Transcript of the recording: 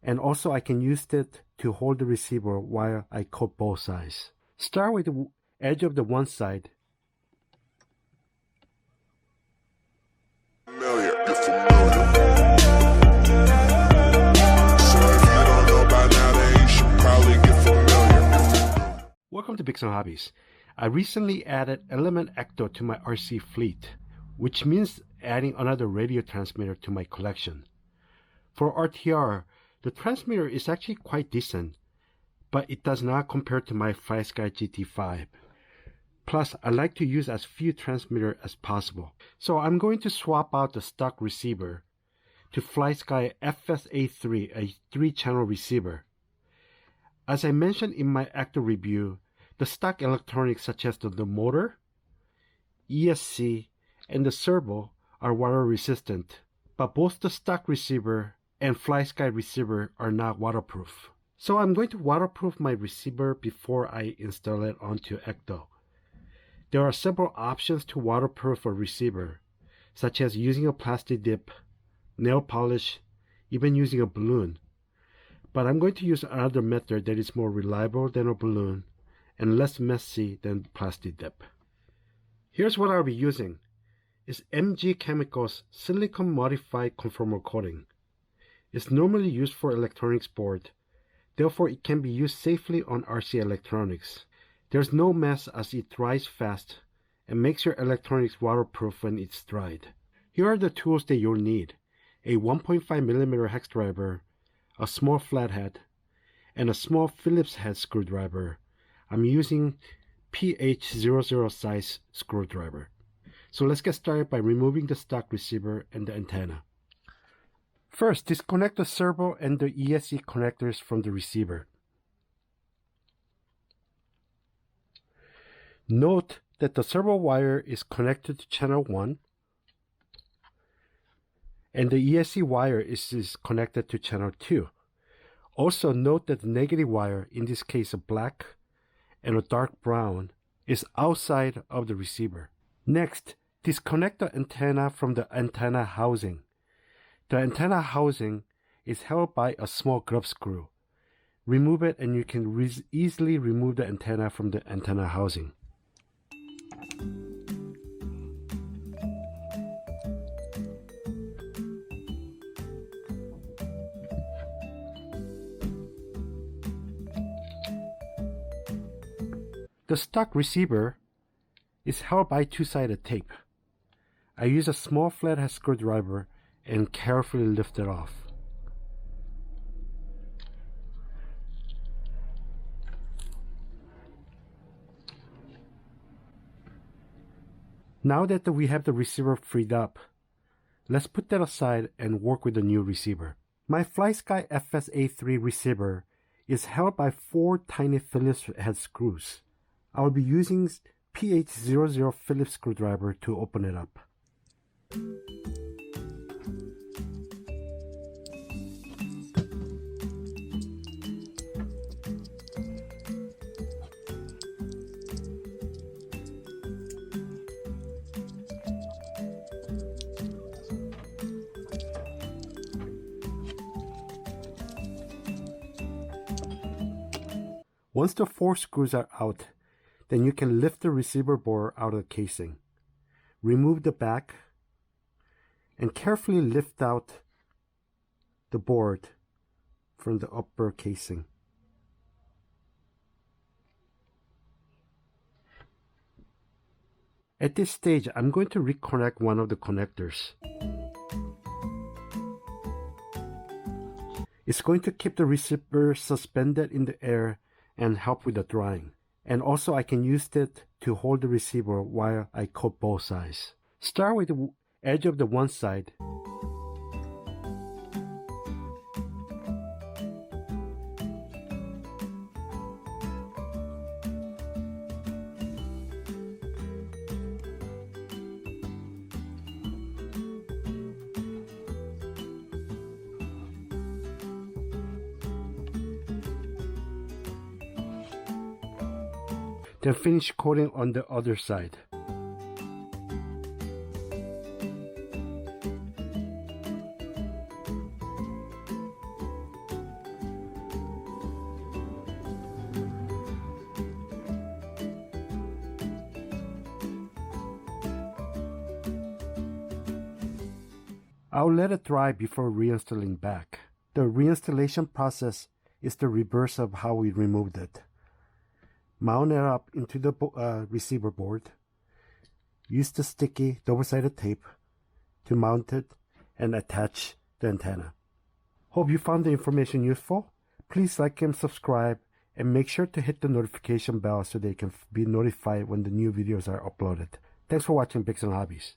And also I can use it to hold the receiver while I coat both sides. Start with the edge of the one side. Welcome to Big Hobbies. I recently added Element Ecto to my RC fleet, which means adding another radio transmitter to my collection. For RTR, the transmitter is actually quite decent, but it does not compare to my FlySky GT5. Plus, I like to use as few transmitters as possible. So I'm going to swap out the stock receiver to FlySky FSA3, a 3-channel receiver. As I mentioned in my Ecto review, the stock electronics such as the motor, ESC, and the servo are water resistant, but both the stock receiver and FlySky receiver are not waterproof. So I'm going to waterproof my receiver before I install it onto Ecto. There are several options to waterproof a receiver, such as using a plastic dip, nail polish, even using a balloon. But I'm going to use another method that is more reliable than a balloon and less messy than plastic dip. Here's what I'll be using. It's MG Chemicals silicone modified conformal coating. It's normally used for electronics board, therefore it can be used safely on RC electronics. There's no mess as it dries fast and makes your electronics waterproof when it's dried. Here are the tools that you'll need: a 1.5mm hex driver, a small flathead, and a small Phillips head screwdriver. I'm using PH00 size screwdriver. So let's get started by removing the stock receiver and the antenna. First, disconnect the servo and the ESC connectors from the receiver. Note that the servo wire is connected to channel 1 and the ESC wire is connected to channel 2. Also note that the negative wire, in this case a black and a dark brown, is outside of the receiver. Next, disconnect the antenna from the antenna housing. The antenna housing is held by a small grub screw. Remove it and you can easily remove the antenna from the antenna housing. The stock receiver is held by two-sided tape. I use a small flathead screwdriver and carefully lift it off. Now that we have the receiver freed up, let's put that aside and work with the new receiver. My FlySky FSA3 receiver is held by 4 tiny Phillips head screws. I will be using PH00 Phillips screwdriver to open it up. Once the 4 screws are out, then you can lift the receiver board out of the casing. Remove the back and carefully lift out the board from the upper casing. At this stage, I'm going to reconnect one of the connectors. It's going to keep the receiver suspended in the air and help with the drying. And also I can use it to hold the receiver while I coat both sides. Start with the edge of the one side. Then finish coating on the other side. I'll let it dry before reinstalling back. The reinstallation process is the reverse of how we removed it. Mount it up into the receiver board. Use the sticky double-sided tape to mount it and attach the antenna. Hope you found the information useful. Please like and subscribe, and make sure to hit the notification bell so they can be notified when the new videos are uploaded. Thanks for watching Bigs and Hobbies.